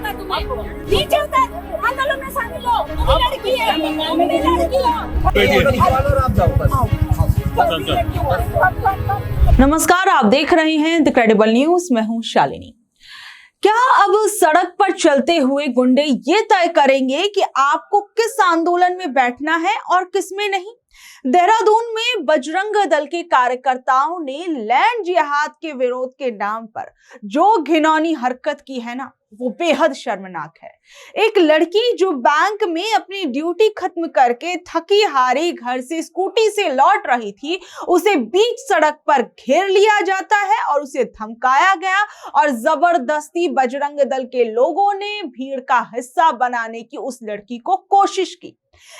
होता है तुम्हें? नीचे उतर, आंदोलन में शामिल हो। तुम भी लड़की है, तुम भी लड़की हो। नमस्कार, आप देख रहे हैं द क्रेडिबल न्यूज। मैं हूं शालिनी। क्या अब सड़क पर चलते हुए गुंडे ये तय करेंगे कि आपको किस आंदोलन में बैठना है और किस में नहीं? देहरादून में बजरंग दल के कार्यकर्ताओं ने लैंड जिहाद के विरोध के नाम पर जो घिनौनी हरकत की है ना, वो बेहद शर्मनाक है। एक लड़की जो बैंक में अपनी ड्यूटी खत्म करके थकी हारी घर से स्कूटी से लौट रही थी, उसे बीच सड़क पर घेर लिया जाता है और उसे धमकाया गया और जबरदस्ती बजरंग दल के लोगों ने भीड़ का हिस्सा बनाने की उस लड़की को कोशिश की।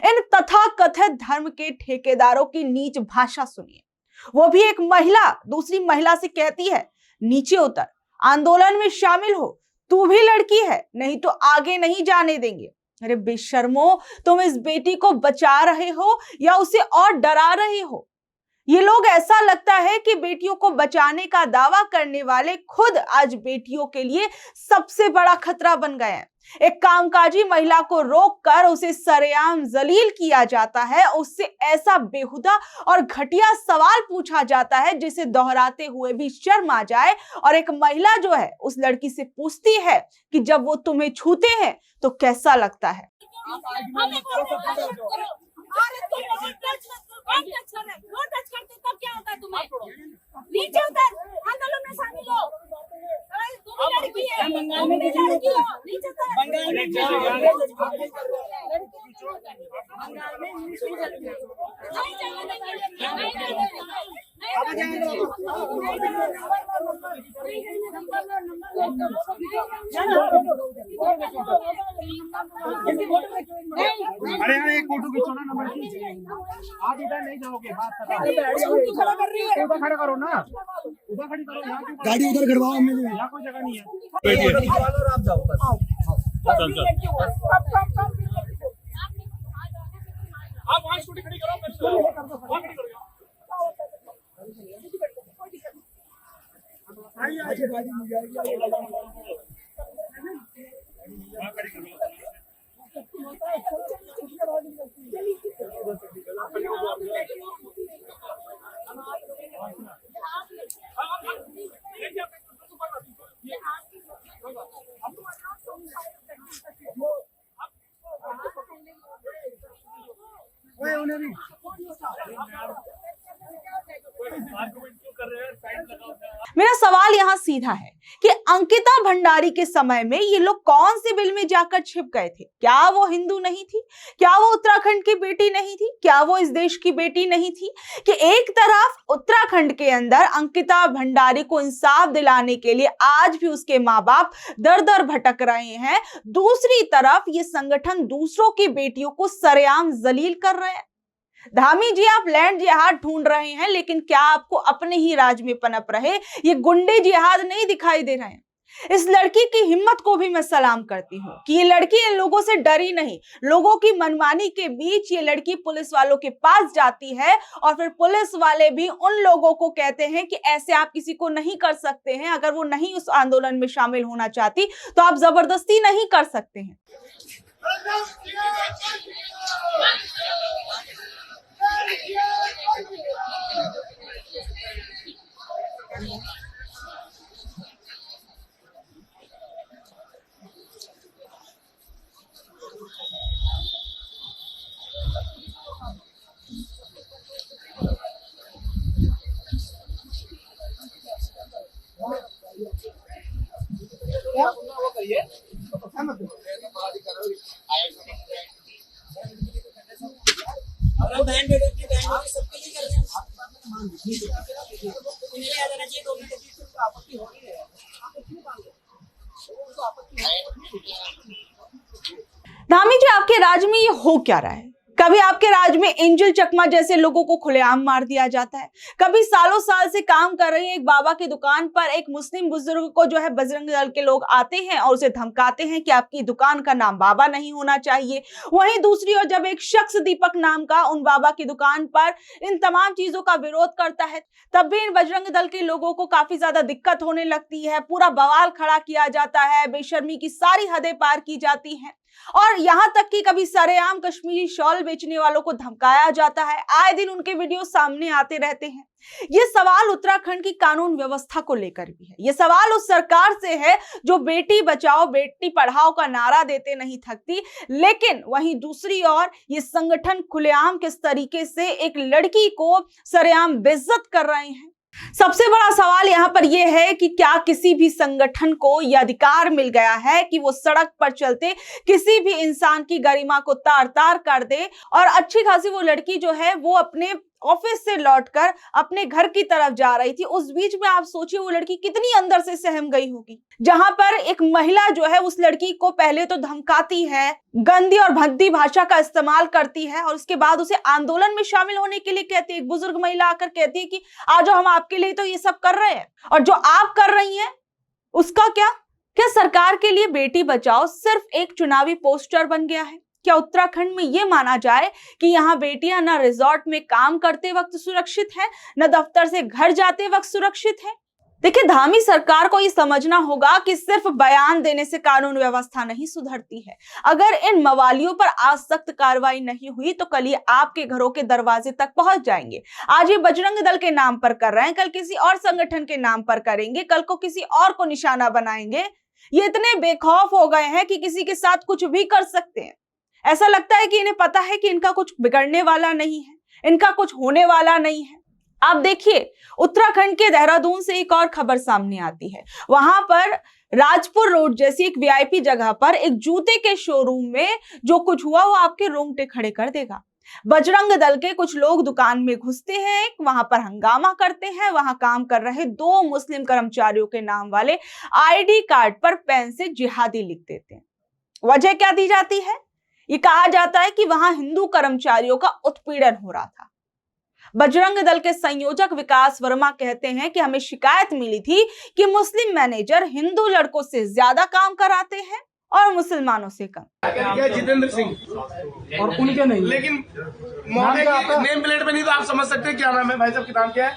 इन तथाकथित धर्म के ठेकेदारों की नीच भाषा सुनिए। वो भी एक महिला दूसरी महिला से कहती है, नीचे उतर, आंदोलन में शामिल हो, तू भी लड़की है, नहीं तो आगे नहीं जाने देंगे। अरे बेशर्मो, तुम इस बेटी को बचा रहे हो या उसे और डरा रहे हो? ये लोग, ऐसा लगता है कि बेटियों को बचाने का दावा करने वाले खुद आज बेटियों के लिए सबसे बड़ा खतरा बन गए हैं। एक कामकाजी महिला को रोककर उसे सरेआम जलील किया जाता है, उससे ऐसा बेहुदा और घटिया सवाल पूछा जाता है जिसे दोहराते हुए भी शर्म आ जाए। और एक महिला जो है उस लड़की से पूछती है कि जब वो तुम्हें छूते हैं तो कैसा लगता है? तब क्या होता है तुम्हें? नीचे उतर, आंदोलन में शामिल हो। तुम भी लड़की है, तुम भी लड़की हो। नीचे उतर। अरे यार, एक फोटो खींचो ना नंबर। आप इधर नहीं जाओगे, बात खड़ा कर रही है। उधर खड़ा करो ना, उधर खड़ी करो। गाड़ी उधर खड़वाओ, यहाँ कोई जगह नहीं है। आप जाओ बस। आप वहाँ स्कूटी खड़ी करो, मेरा सवाल यहाँ सीधा है कि अंकिता भंडारी के समय में ये लोग कौन से बिल में जाकर छिप गए थे? क्या वो हिंदू नहीं थी? क्या वो उत्तराखंड की बेटी नहीं थी? क्या वो इस देश की बेटी नहीं थी? कि एक तरफ उत्तराखंड के अंदर अंकिता भंडारी को इंसाफ दिलाने के लिए आज भी उसके माँ बाप दर दर भटक रहे हैं, दूसरी तरफ ये संगठन दूसरों की बेटियों को सरेआम जलील कर रहे हैं। धामी जी, आप लैंड जिहाद ढूंढ रहे हैं, लेकिन क्या आपको अपने ही राज में पनप रहे ये गुंडे जिहाद नहीं दिखाई दे रहे हैं? इस लड़की की हिम्मत को भी मैं सलाम करती हूँ कि ये लड़की इन लोगों से डरी नहीं। लोगों की मनमानी के बीच ये लड़की पुलिस वालों के पास जाती है और फिर पुलिस वाले भी उन लोगों को कहते हैं कि ऐसे आप किसी को नहीं कर सकते हैं, अगर वो नहीं उस आंदोलन में शामिल होना चाहती तो आप जबरदस्ती नहीं कर सकते हैं। धामी जी, आपके राज्य में ये हो क्या रहा है? कभी आपके राज्य में एंजल चकमा जैसे लोगों को खुलेआम मार दिया जाता है। कभी सालों साल से काम कर रही एक बाबा की दुकान पर एक मुस्लिम बुजुर्ग को जो है बजरंग दल के लोग आते हैं और उसे धमकाते हैं कि आपकी दुकान का नाम बाबा नहीं होना चाहिए। वहीं दूसरी ओर जब एक शख्स दीपक नाम का उन बाबा की दुकान पर इन तमाम चीजों का विरोध करता है, तब भी इन बजरंग दल के लोगों को काफी ज्यादा दिक्कत होने लगती है। पूरा बवाल खड़ा किया जाता है, बेशर्मी की सारी हदें पार की जाती हैं और यहां तक कि कभी सरेआम कश्मीरी शॉल बेचने वालों को धमकाया जाता है। आए दिन उनके वीडियो सामने आते रहते हैं। ये सवाल उत्तराखंड की कानून व्यवस्था को लेकर भी है। ये सवाल उस सरकार से है जो बेटी बचाओ बेटी पढ़ाओ का नारा देते नहीं थकती, लेकिन वहीं दूसरी ओर ये संगठन खुलेआम किस तरीके से एक लड़की को सरेआम बेइज्जत कर रहे हैं। सबसे बड़ा सवाल यहाँ पर यह है कि क्या किसी भी संगठन को यह अधिकार मिल गया है कि वो सड़क पर चलते किसी भी इंसान की गरिमा को तार तार कर दे। और अच्छी खासी वो लड़की जो है वो अपने ऑफिस से लौटकर अपने घर की तरफ जा रही थी, उस बीच में आप सोचिए वो लड़की कितनी अंदर से सहम गई होगी, जहां पर एक महिला जो है उस लड़की को पहले तो धमकाती है, गंदी और भद्दी भाषा का इस्तेमाल करती है और उसके बाद उसे आंदोलन में शामिल होने के लिए कहती है। एक बुजुर्ग महिला आकर कहती है कि आ जाओ, हम आपके लिए तो ये सब कर रहे हैं। और जो आप कर रही हैं उसका क्या सरकार के लिए बेटी बचाओ सिर्फ एक चुनावी पोस्टर बन गया है? क्या उत्तराखंड में यह माना जाए कि यहाँ बेटियां न रिजॉर्ट में काम करते वक्त सुरक्षित है, न दफ्तर से घर जाते वक्त सुरक्षित है? देखिए, धामी सरकार को ये समझना होगा कि सिर्फ बयान देने से कानून व्यवस्था नहीं सुधरती है। अगर इन मवालियों पर आज सख्त कार्रवाई नहीं हुई तो कल ये आपके घरों के दरवाजे तक पहुंच जाएंगे। आज ये बजरंग दल के नाम पर कर रहे हैं, कल किसी और संगठन के नाम पर करेंगे, कल को किसी और को निशाना बनाएंगे। ये इतने बेखौफ हो गए हैं कि किसी के साथ कुछ भी कर सकते हैं। ऐसा लगता है कि इन्हें पता है कि इनका कुछ बिगड़ने वाला नहीं है, इनका कुछ होने वाला नहीं है। आप देखिए, उत्तराखंड के देहरादून से एक और खबर सामने आती है। वहां पर राजपुर रोड जैसी एक वीआईपी जगह पर एक जूते के शोरूम में जो कुछ हुआ वो आपके रोंगटे खड़े कर देगा। बजरंग दल के कुछ लोग दुकान में घुसते हैं, वहां पर हंगामा करते हैं। वहां काम कर रहे 2 मुस्लिम कर्मचारियों के नाम वाले आईडी कार्ड पर पेन से जिहादी लिख देते हैं। वजह क्या दी जाती है? ये कहा जाता है कि वहां हिंदू कर्मचारियों का उत्पीड़न हो रहा था। बजरंग दल के संयोजक विकास वर्मा कहते हैं कि हमें शिकायत मिली थी कि मुस्लिम मैनेजर हिंदू लड़कों से ज्यादा काम कराते हैं और मुसलमानों से कम। क्या जितेंद्र सिंह और उनके नहीं, लेकिन मौके की नेम प्लेट पे नहीं तो आप समझ सकते हैं क्या नाम है भाई साहब, का नाम क्या है?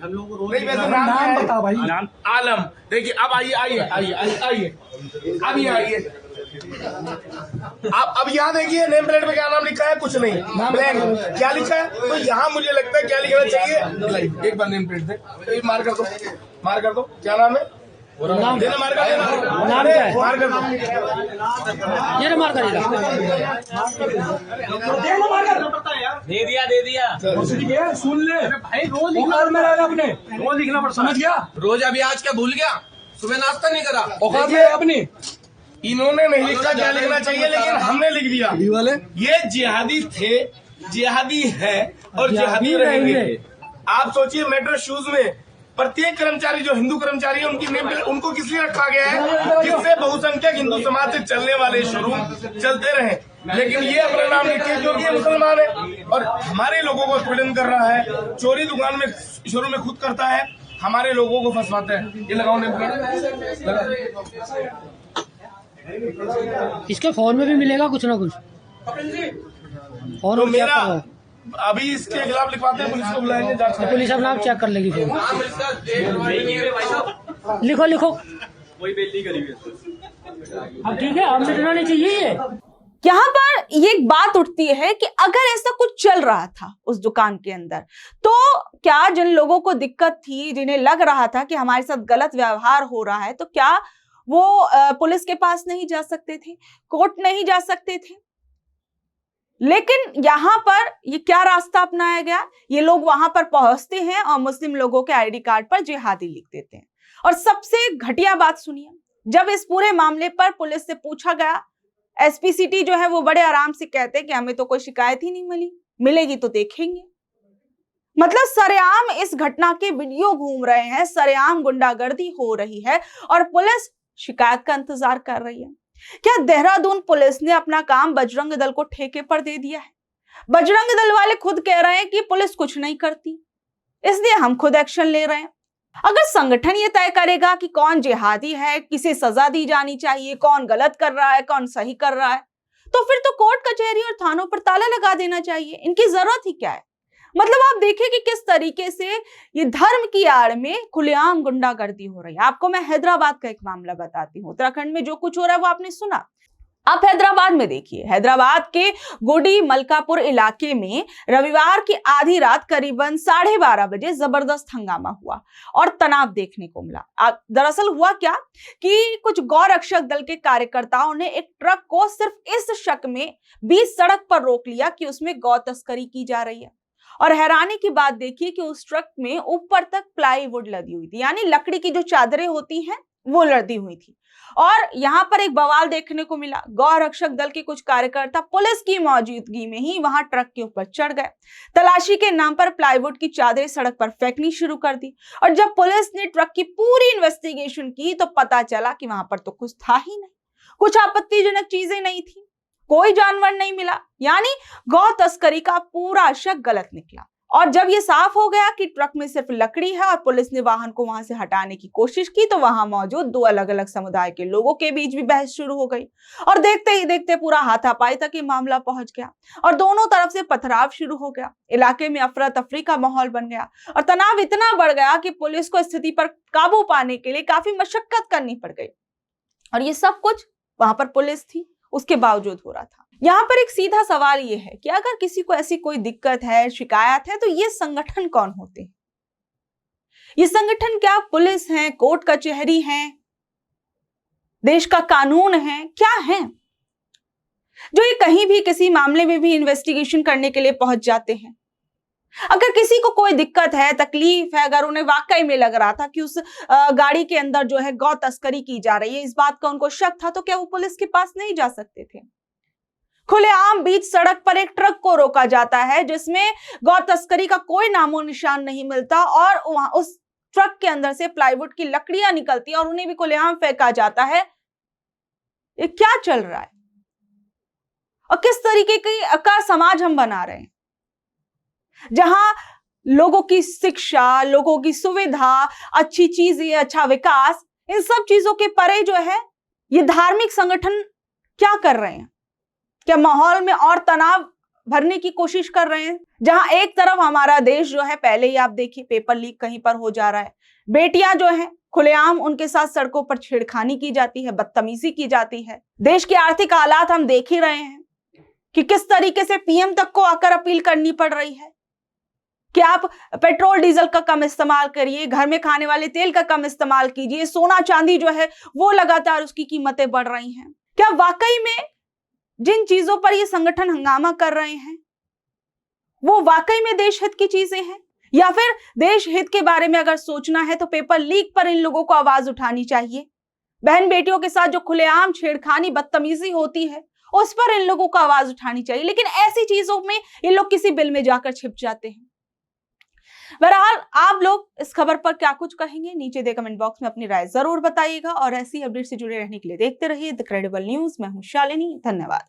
हम लोग नहीं, वैसे नाम क्या बता है? भाई। आलम। देखिए अब आइए अब ये आइए आप अब यहाँ देखिए नेम प्लेट पे क्या नाम लिखा है? कुछ नहीं, ब्लैंक। क्या लिखा है? तो यहाँ मुझे लगता है क्या लिखना चाहिए, एक बार नेम प्लेट से मार कर दो, क्या नाम है? नाम देना, मार कर देना, नाम क्या है? मार कर दो, ये मार कर दे दिया। सुन ले भाई, रोज लिखना पड़ता, समझ गया? रोज अभी आज क्या भूल गया? सुबह नाश्ता नहीं करा? औकात में अपनी इन्होंने नहीं लिखा क्या लिखना चाहिए, लेकिन हमने लिख दिया। वाले ये जिहादी थे, जिहादी है और जिहादी रहेंगे। आप सोचिए, मेट्रो शूज में प्रत्येक कर्मचारी जो हिंदू कर्मचारी है उनकी नेम प्लेट उनको किस लिए रखा गया है? जिससे बहुसंख्यक हिंदू समाज से चलने वाले शोरूम चलते रहे। लेकिन ये अपना नाम लिखे जो कि मुसलमान है और हमारे लोगों को उत्पीड़न कर रहा है, चोरी दुकान में शोरूम में खुद करता है, हमारे लोगों को फंसवाता है। ये लगाओ नेम प्लेट। इसके फोन में भी मिलेगा कुछ ना कुछ। और तो मेरा अभी इसके खिलाफ लिखवाते हैं, पुलिस को बुलाएंगे, जांच करेंगे। पुलिस अपना चेक कर लेगी फोन। लिखो अब ठीक है, अब मिटना नहीं चाहिए ये। यहाँ पर ये एक बात उठती है कि अगर ऐसा कुछ चल रहा था उस दुकान के अंदर, तो क्या जिन लोगों को दिक्कत थी, जिन्हें लग रहा था कि हमारे साथ गलत व्यवहार हो रहा है, तो क्या वो पुलिस के पास नहीं जा सकते थे, कोर्ट नहीं जा सकते थे? लेकिन यहाँ पर ये क्या रास्ता अपनाया गया? ये लोग वहां पर पहुंचते हैं और मुस्लिम लोगों के आईडी कार्ड पर जिहादी लिख देते हैं। और सबसे घटिया बात सुनिए, जब इस पूरे मामले पर पुलिस से पूछा गया, एसपी सिटी जो है वो बड़े आराम से कहते हैं कि हमें तो कोई शिकायत ही नहीं मिली, मिलेगी तो देखेंगे। मतलब सरेआम इस घटना के वीडियो घूम रहे हैं, सरेआम गुंडागर्दी हो रही है और पुलिस शिकायत का इंतजार कर रही है। क्या देहरादून पुलिस ने अपना काम बजरंग दल को ठेके पर दे दिया है? बजरंग दल वाले खुद कह रहे हैं कि पुलिस कुछ नहीं करती, इसलिए हम खुद एक्शन ले रहे हैं। अगर संगठन ये तय करेगा कि कौन जिहादी है, किसे सजा दी जानी चाहिए, कौन गलत कर रहा है, कौन सही कर रहा है, तो फिर तो कोर्ट कचहरी और थानों पर ताला लगा देना चाहिए। इनकी जरूरत ही क्या है? मतलब आप देखिए कि किस तरीके से ये धर्म की आड़ में खुलेआम गुंडागर्दी हो रही है। आपको मैं हैदराबाद का एक मामला बताती हूँ। उत्तराखंड में जो कुछ हो रहा है वो आपने सुना। आप हैदराबाद में देखिए, हैदराबाद के गुडी मलकापुर इलाके में रविवार की आधी रात करीबन 12:30 बजे जबरदस्त हंगामा हुआ और तनाव देखने को मिला। दरअसल हुआ क्या कि कुछ गौ रक्षक दल के कार्यकर्ताओं ने एक ट्रक को सिर्फ इस शक में बीच सड़क पर रोक लिया कि उसमें गौ तस्करी की जा रही है। और हैरानी की बात देखिए कि उस ट्रक में ऊपर तक प्लाईवुड लदी हुई थी, यानी लकड़ी की जो चादरें होती हैं वो लदी हुई थी। और यहां पर एक बवाल देखने को मिला। गौ रक्षक दल के कुछ कार्यकर्ता पुलिस की मौजूदगी में ही वहां ट्रक के ऊपर चढ़ गए, तलाशी के नाम पर प्लाईवुड की चादरें सड़क पर फेंकनी शुरू कर दी। और जब पुलिस ने ट्रक की पूरी इन्वेस्टिगेशन की तो पता चला कि वहां पर तो कुछ था ही नहीं, कुछ आपत्तिजनक चीजें नहीं थी, कोई जानवर नहीं मिला, यानी गौ तस्करी का पूरा शक गलत निकला। और जब ये साफ हो गया कि ट्रक में सिर्फ लकड़ी है और पुलिस ने वाहन को वहां से हटाने की कोशिश की, तो वहां मौजूद दो अलग अलग समुदाय के लोगों के बीच भी बहस शुरू हो गई। और देखते ही देखते पूरा हाथापाई तक ये मामला पहुंच गया और दोनों तरफ से पथराव शुरू हो गया। इलाके में अफरा तफरी का माहौल बन गया और तनाव इतना बढ़ गया कि पुलिस को स्थिति पर काबू पाने के लिए काफी मशक्कत करनी पड़ गई। और ये सब कुछ वहां पर पुलिस थी, उसके बावजूद हो रहा था। यहाँ पर एक सीधा सवाल ये है कि अगर किसी को ऐसी कोई दिक्कत है, शिकायत है, तो ये संगठन कौन होते हैं? ये संगठन क्या पुलिस है, कोर्ट कचहरी है, देश का कानून है, क्या है जो ये कहीं भी किसी मामले में भी इन्वेस्टिगेशन करने के लिए पहुंच जाते हैं? अगर किसी को कोई दिक्कत है, तकलीफ है, अगर उन्हें वाकई में लग रहा था कि उस गाड़ी के अंदर जो है गौ तस्करी की जा रही है, इस बात का उनको शक था, तो क्या वो पुलिस के पास नहीं जा सकते थे? खुलेआम बीच सड़क पर एक ट्रक को रोका जाता है जिसमें गौ तस्करी का कोई नामो निशान नहीं मिलता और वहां उस ट्रक के अंदर से प्लाईवुड की लकड़ियां निकलती है और उन्हें भी खुलेआम फेंका जाता है। ये क्या चल रहा है और किस तरीके का समाज हम बना रहे हैं, जहां लोगों की शिक्षा, लोगों की सुविधा, अच्छी चीजें, अच्छा विकास, इन सब चीजों के परे जो है ये धार्मिक संगठन क्या कर रहे हैं? क्या माहौल में और तनाव भरने की कोशिश कर रहे हैं? जहां एक तरफ हमारा देश जो है, पहले ही आप देखिए पेपर लीक कहीं पर हो जा रहा है, बेटियां जो हैं खुलेआम उनके साथ सड़कों पर छेड़खानी की जाती है, बदतमीजी की जाती है। देश के आर्थिक हालात हम देख ही रहे हैं कि किस तरीके से पीएम तक को आकर अपील करनी पड़ रही है कि आप पेट्रोल डीजल का कम इस्तेमाल करिए, घर में खाने वाले तेल का कम इस्तेमाल कीजिए, सोना चांदी जो है वो लगातार उसकी कीमतें बढ़ रही हैं। क्या वाकई में जिन चीजों पर ये संगठन हंगामा कर रहे हैं वो वाकई में देश हित की चीजें हैं? या फिर देश हित के बारे में अगर सोचना है तो पेपर लीक पर इन लोगों को आवाज उठानी चाहिए। बहन बेटियों के साथ जो खुलेआम छेड़खानी, बदतमीजी होती है उस पर इन लोगों को आवाज उठानी चाहिए, लेकिन ऐसी चीजों में ये लोग किसी बिल में जाकर छिप जाते हैं। बहरहाल आप लोग इस खबर पर क्या कुछ कहेंगे, नीचे दे कमेंट बॉक्स में अपनी राय जरूर बताइएगा और ऐसी अपडेट से जुड़े रहने के लिए देखते रहिए द क्रेडिबल न्यूज। मैं हूं शालिनी, धन्यवाद।